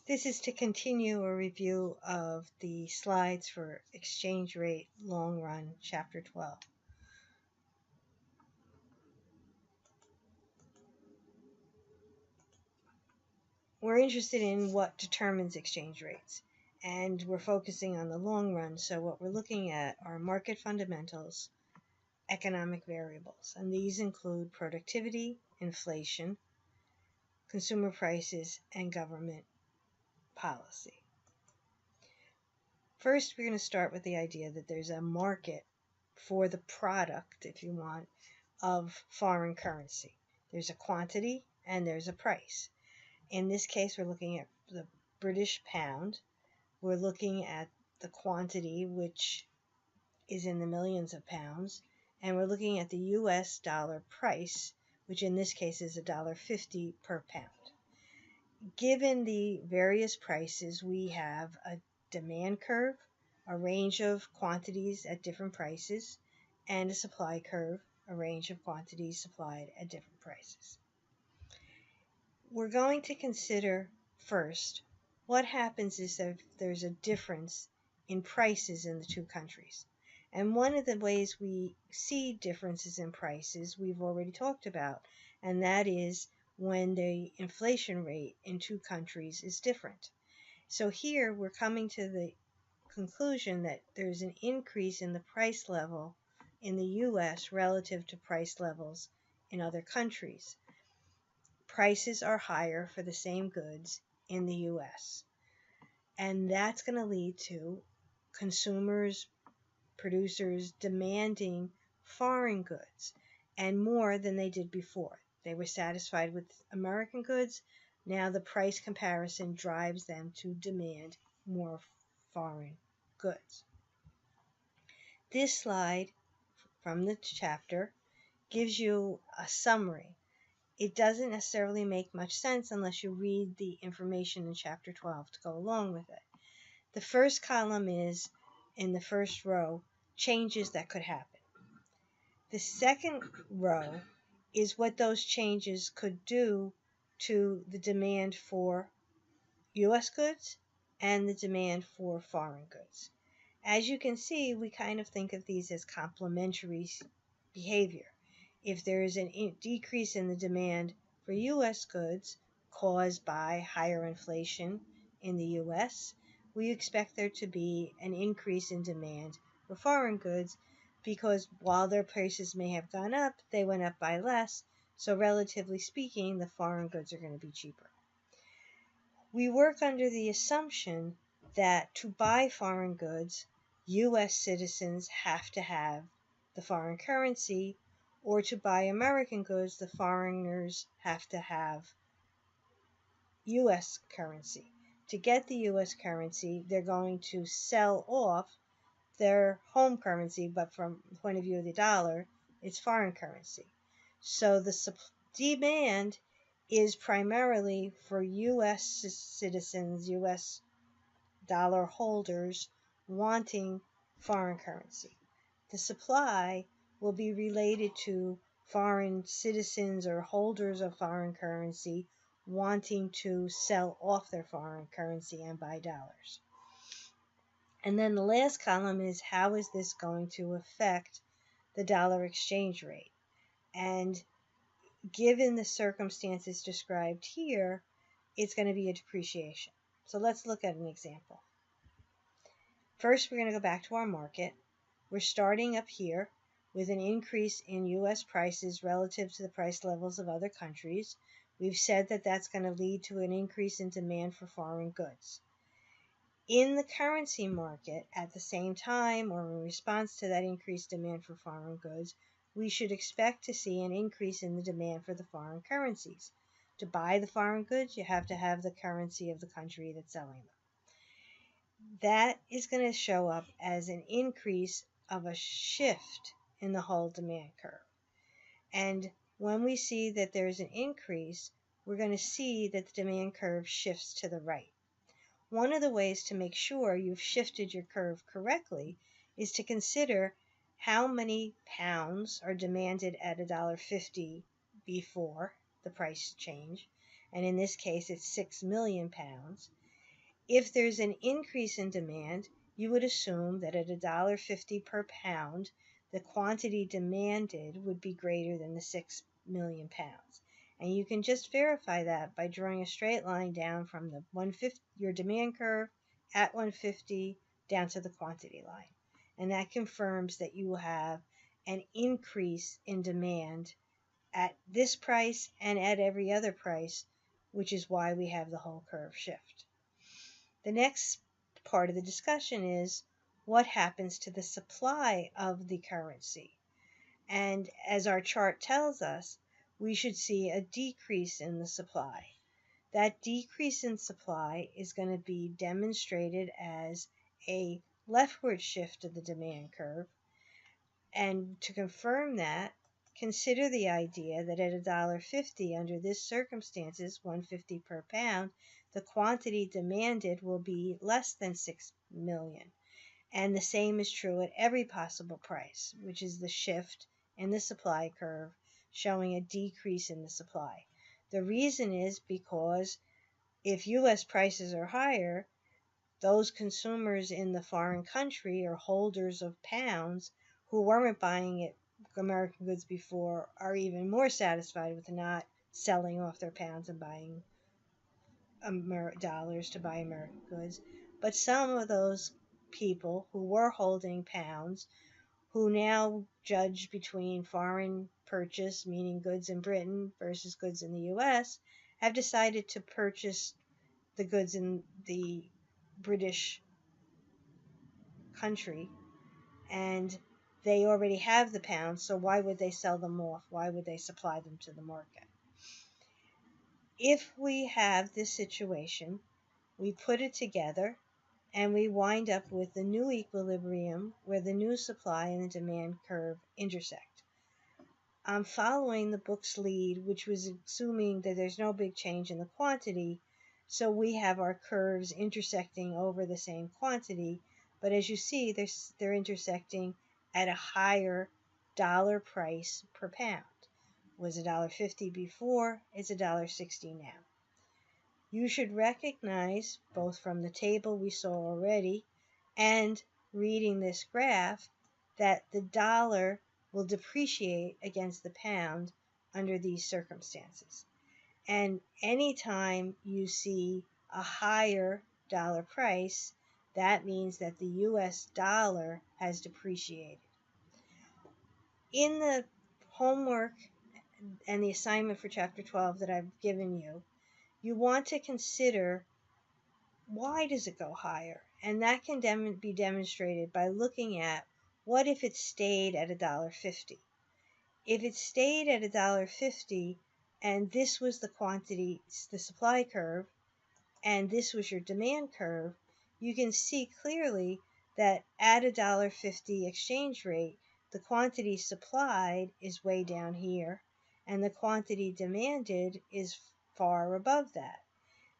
This is to continue a review of the slides for exchange rate long run, chapter 12. We're interested in what determines exchange rates, and we're focusing on the long run. So what we're looking at are market fundamentals, economic variables, and these include productivity, inflation, consumer prices, and government policy. First, we're going to start with the idea that there's a market for the product, if you want, of foreign currency. There's a quantity and there's a price. In this case, we're looking at the British pound. We're looking at the quantity, which is in the millions of pounds, and we're looking at the US dollar price, which in this case is $1.50 per pound. Given the various prices, we have a demand curve, a range of quantities at different prices, and a supply curve, a range of quantities supplied at different prices. We're going to consider first what happens is that there's a difference in prices in the two countries. And one of the ways we see differences in prices we've already talked about, and that is when the inflation rate in two countries is different. So here we're coming to the conclusion that there's an increase in the price level in the US relative to price levels in other countries. Prices are higher for the same goods in the US. And that's going to lead to consumers, producers demanding foreign goods and more than they did before. They were satisfied with American goods. Now the price comparison drives them to demand more foreign goods. This slide from the chapter gives you a summary. It doesn't necessarily make much sense unless you read the information in chapter 12 to go along with it. The first column is, in the first row, changes that could happen. The second row is what those changes could do to the demand for U.S. goods and the demand for foreign goods. As you can see, we kind of think of these as complementary behavior. If there is a decrease in the demand for U.S. goods caused by higher inflation in the U.S., we expect there to be an increase in demand for foreign goods because while their prices may have gone up, they went up by less, so relatively speaking, the foreign goods are going to be cheaper. We work under the assumption that to buy foreign goods, U.S. citizens have to have the foreign currency, or to buy American goods, the foreigners have to have U.S. currency. To get the U.S. currency, they're going to sell off their home currency, but from the point of view of the dollar, it's foreign currency. So the demand is primarily for U.S. citizens, U.S. dollar holders wanting foreign currency. The supply will be related to foreign citizens or holders of foreign currency wanting to sell off their foreign currency and buy dollars. And then the last column is how is this going to affect the dollar exchange rate? And given the circumstances described here, it's going to be a depreciation. So let's look at an example. First, we're going to go back to our market. We're starting up here with an increase in U.S. prices relative to the price levels of other countries. We've said that that's going to lead to an increase in demand for foreign goods. In the currency market, at the same time or in response to that increased demand for foreign goods, we should expect to see an increase in the demand for the foreign currencies. To buy the foreign goods, you have to have the currency of the country that's selling them. That is going to show up as an increase of a shift in the whole demand curve. And when we see that there's an increase, we're going to see that the demand curve shifts to the right. One of the ways to make sure you've shifted your curve correctly is to consider how many pounds are demanded at $1.50 before the price change. And in this case, it's 6 million pounds. If there's an increase in demand, you would assume that at $1.50 per pound, the quantity demanded would be greater than the 6 million pounds. And you can just verify that by drawing a straight line down from the 150, your demand curve at 150 down to the quantity line. And that confirms that you will have an increase in demand at this price and at every other price, which is why we have the whole curve shift. The next part of the discussion is what happens to the supply of the currency. And as our chart tells us, we should see a decrease in the supply. That decrease in supply is going to be demonstrated as a leftward shift of the demand curve. And to confirm that, consider the idea that at $1.50 under this circumstances, 150 per pound, the quantity demanded will be less than 6 million. And the same is true at every possible price, which is the shift in the supply curve showing a decrease in the supply. The reason is because if U.S. prices are higher, those consumers in the foreign country or holders of pounds who weren't buying it American goods before are even more satisfied with not selling off their pounds and buying dollars to buy American goods. But some of those people who were holding pounds, who now judge between foreign purchase, meaning goods in Britain versus goods in the U.S., have decided to purchase the goods in the British country, and they already have the pounds, so why would they sell them off? Why would they supply them to the market? If we have this situation, we put it together and we wind up with the new equilibrium where the new supply and the demand curve intersect. I'm following the book's lead, which was assuming that there's no big change in the quantity, so we have our curves intersecting over the same quantity, but as you see, they're intersecting at a higher dollar price per pound. It was $1.50 before, it's $1.60 now. You should recognize, both from the table we saw already and reading this graph, that the dollar will depreciate against the pound under these circumstances. And anytime you see a higher dollar price, that means that the US dollar has depreciated. In the homework and the assignment for Chapter 12 that I've given you, you want to consider why does it go higher? And that can be demonstrated by looking at what if it stayed at $1.50. If it stayed at $1.50 and this was the quantity, the supply curve, and this was your demand curve, you can see clearly that at $1.50 exchange rate, the quantity supplied is way down here, and the quantity demanded is far above that.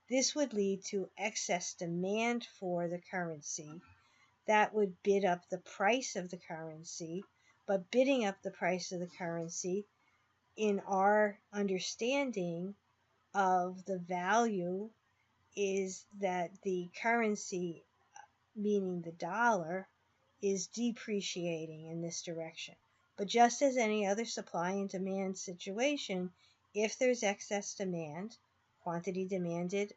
This would lead to excess demand for the currency. That would bid up the price of the currency, but bidding up the price of the currency, in our understanding of the value, is that the currency, meaning the dollar, is depreciating in this direction. But just as any other supply and demand situation, if there's excess demand, quantity demanded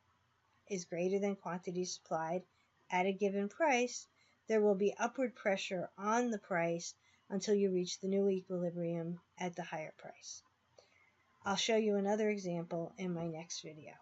is greater than quantity supplied at a given price, there will be upward pressure on the price until you reach the new equilibrium at the higher price. I'll show you another example in my next video.